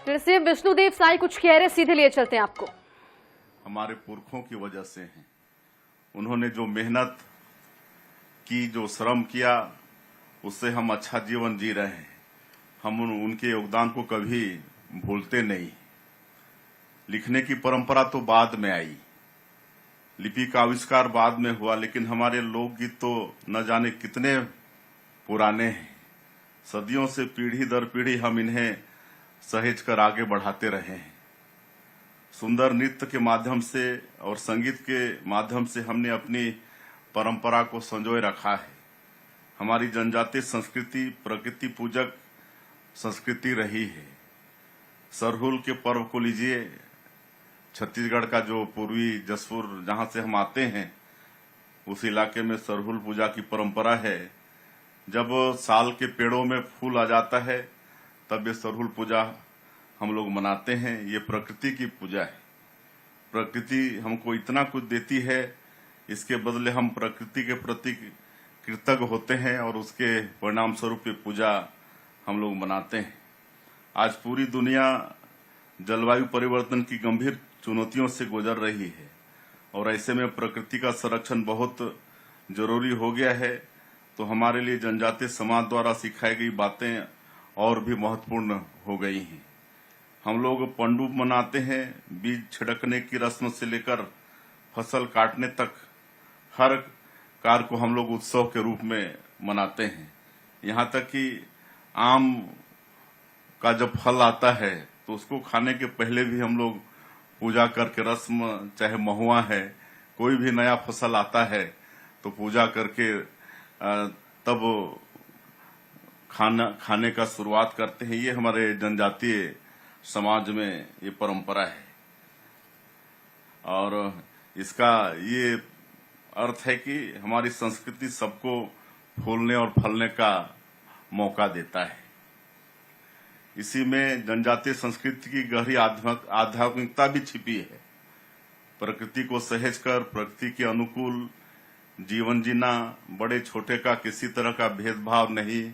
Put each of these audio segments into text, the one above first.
CM Vishnudeo Sai कुछ कह रहे, सीधे लिए चलते हैं आपको। हमारे पुरखों की वजह से हैं। उन्होंने जो मेहनत की, जो श्रम किया, उससे हम अच्छा जीवन जी रहे हैं। हम उनके योगदान को कभी भूलते नहीं। लिखने की परंपरा तो बाद में आई, लिपि का आविष्कार बाद में हुआ, लेकिन हमारे लोकगीत तो न जाने कितने पुराने हैं। सदियों से पीढ़ी दर पीढ़ी हम इन्हें सहेज कर आगे बढ़ाते रहे हैं। सुंदर नृत्य के माध्यम से और संगीत के माध्यम से हमने अपनी परंपरा को संजोए रखा है। हमारी जनजातीय संस्कृति प्रकृति पूजक संस्कृति रही है। सरहुल के पर्व को लीजिए, छत्तीसगढ़ का जो पूर्वी जसपुर जहां से हम आते हैं, उस इलाके में सरहुल पूजा की परंपरा है। जब साल के पेड़ों में फूल आ जाता है तब ये सरहुल पूजा हम लोग मनाते हैं। ये प्रकृति की पूजा है। प्रकृति हमको इतना कुछ देती है, इसके बदले हम प्रकृति के प्रति कृतज्ञ होते हैं और उसके परिणाम स्वरूप ये पूजा हम लोग मनाते हैं। आज पूरी दुनिया जलवायु परिवर्तन की गंभीर चुनौतियों से गुजर रही है और ऐसे में प्रकृति का संरक्षण बहुत जरूरी हो गया है। तो हमारे लिए जनजातीय समाज द्वारा सिखाई गई बातें और भी महत्वपूर्ण हो गई हैं। हम लोग पंडुब मनाते हैं। बीज छिड़कने की रस्म से लेकर फसल काटने तक हर कार्य को हम लोग उत्सव के रूप में मनाते हैं। यहाँ तक कि आम का जब फल आता है तो उसको खाने के पहले भी हम लोग पूजा करके रस्म, चाहे महुआ है, कोई भी नया फसल आता है तो पूजा करके तब खाने का शुरुआत करते हैं। ये हमारे जनजातीय समाज में ये परंपरा है और इसका ये अर्थ है कि हमारी संस्कृति सबको फूलने और फलने का मौका देता है। इसी में जनजातीय संस्कृति की गहरी आध्यात्मिकता भी छिपी है। प्रकृति को सहेज कर प्रकृति के अनुकूल जीवन जीना, बड़े छोटे का किसी तरह का भेदभाव नहीं,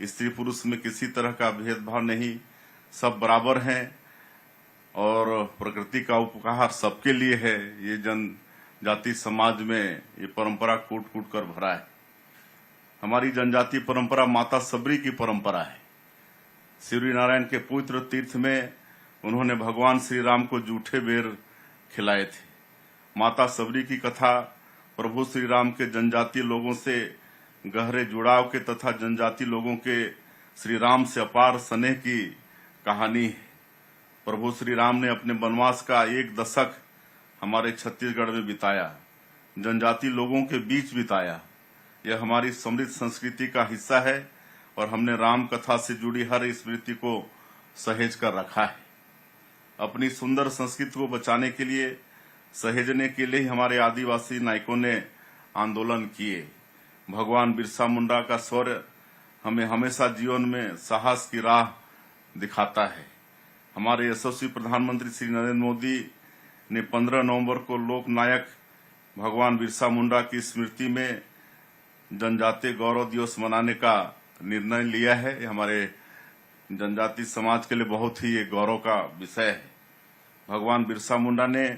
स्त्री पुरुष में किसी तरह का भेदभाव नहीं, सब बराबर हैं और प्रकृति का उपहार सबके लिए है। ये जनजाति समाज में ये परंपरा कूट कूट कर भरा है। हमारी जनजातीय परंपरा माता सबरी की परंपरा है। श्री नारायण के पवित्र तीर्थ में उन्होंने भगवान श्री राम को जूठे बेर खिलाए थे। माता सबरी की कथा प्रभु श्री राम के जनजातीय लोगों से गहरे जुड़ाव के तथा जनजातीय लोगों के श्री राम से अपार स्नेह की कहानी है। प्रभु श्री राम ने अपने वनवास का 1 दशक हमारे छत्तीसगढ़ में बिताया, जनजातीय लोगों के बीच बिताया। यह हमारी समृद्ध संस्कृति का हिस्सा है और हमने राम कथा से जुड़ी हर स्मृति को सहेज कर रखा है। अपनी सुंदर संस्कृति को बचाने के लिए, सहेजने के लिए ही हमारे आदिवासी नायकों ने आंदोलन किए। भगवान बिरसा मुंडा का शौर्य हमें हमेशा जीवन में साहस की राह दिखाता है। हमारे यशस्वी प्रधानमंत्री श्री नरेंद्र मोदी ने 15 नवंबर को लोक नायक भगवान बिरसा मुंडा की स्मृति में जनजातीय गौरव दिवस मनाने का निर्णय लिया है। ये हमारे जनजातीय समाज के लिए बहुत ही ये गौरव का विषय है। भगवान बिरसा मुंडा ने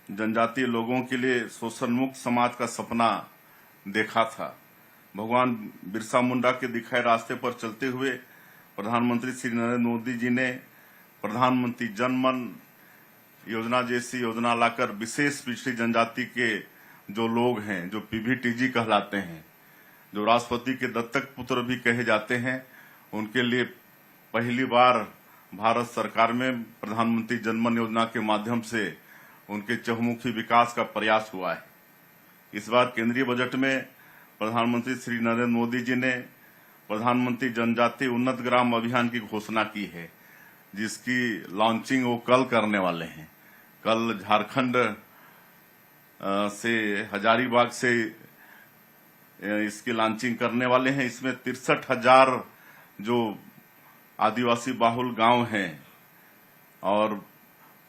जनजातीय लोगों के लिए शोषण मुक्त समाज का सपना देखा था। भगवान बिरसा मुंडा के दिखाए रास्ते पर चलते हुए प्रधानमंत्री श्री नरेंद्र मोदी जी ने प्रधानमंत्री जन मन योजना जैसी योजना लाकर विशेष पिछड़ी जनजाति के जो लोग हैं, जो पीवीटीजी कहलाते हैं, जो राष्ट्रपति के दत्तक पुत्र भी कहे जाते हैं, उनके लिए पहली बार भारत सरकार में प्रधानमंत्री जन मन योजना के माध्यम से उनके चहुमुखी विकास का प्रयास हुआ है। इस बार केंद्रीय बजट में प्रधानमंत्री श्री नरेंद्र मोदी जी ने प्रधानमंत्री जनजातीय उन्नत ग्राम अभियान की घोषणा की है, जिसकी लॉन्चिंग वो कल करने वाले हैं। कल झारखंड से हजारीबाग से इसकी लॉन्चिंग करने वाले हैं। इसमें 63,000 जो आदिवासी बाहुल गांव हैं और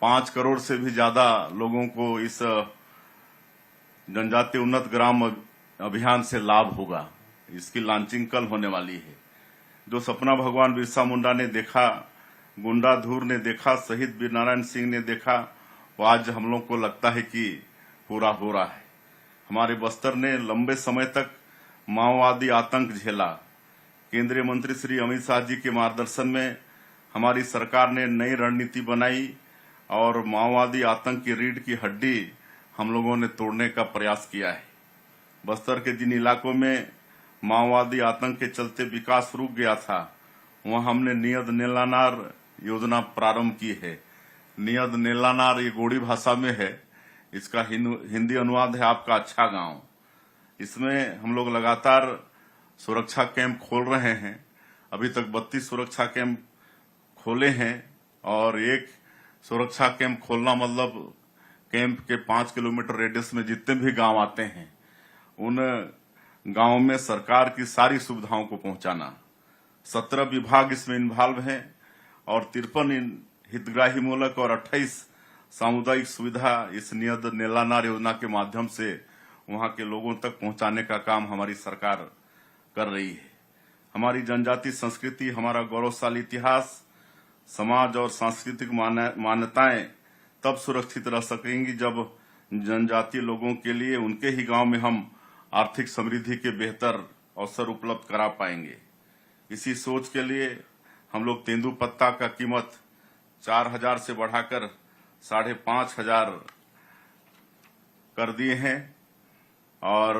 5 करोड़ से भी ज्यादा लोगों को इस जनजातीय उन्नत ग्राम अभियान से लाभ होगा। इसकी लॉन्चिंग कल होने वाली है। जो सपना भगवान बिरसा मुंडा ने देखा गुंडाधुर ने देखा, शहीद वीर नारायण सिंह ने देखा, वो आज हम लोग को लगता है कि पूरा हो रहा है। हमारे बस्तर ने लंबे समय तक माओवादी आतंक झेला। केंद्रीय मंत्री श्री अमित शाह जी के मार्गदर्शन में हमारी सरकार ने नई रणनीति बनाई और माओवादी आतंक की रीढ़ की हड्डी हम लोगों ने तोड़ने का प्रयास किया है। बस्तर के जिन इलाकों में माओवादी आतंक के चलते विकास रुक गया था, वहां हमने नियत नेलानार योजना प्रारंभ की है। नियत नेलानार ये गोड़ी भाषा में है, इसका हिंदी अनुवाद है आपका अच्छा गांव। इसमें हम लोग लगातार सुरक्षा कैंप खोल रहे हैं। अभी तक 32 सुरक्षा कैंप खोले हैं और एक सुरक्षा कैंप खोलना मतलब कैंप के 5 किलोमीटर रेडियस में जितने भी गांव आते हैं उन गांवों में सरकार की सारी सुविधाओं को पहुंचाना। 17 विभाग इसमें इन्वॉल्व हैं और 53 हितग्राही मूलक और 28 सामुदायिक सुविधा इस नियत नेलानार योजना के माध्यम से वहां के लोगों तक पहुंचाने का काम हमारी सरकार कर रही है। हमारी जनजाति संस्कृति, हमारा गौरवशाली इतिहास, समाज और सांस्कृतिक मान्यताएं तब सुरक्षित रह सकेंगी जब जनजातीय लोगों के लिए उनके ही गांव में हम आर्थिक समृद्धि के बेहतर अवसर उपलब्ध करा पाएंगे। इसी सोच के लिए हम लोग तेंदुपत्ता का कीमत 4000 से बढ़ाकर 5500 कर दिए हैं और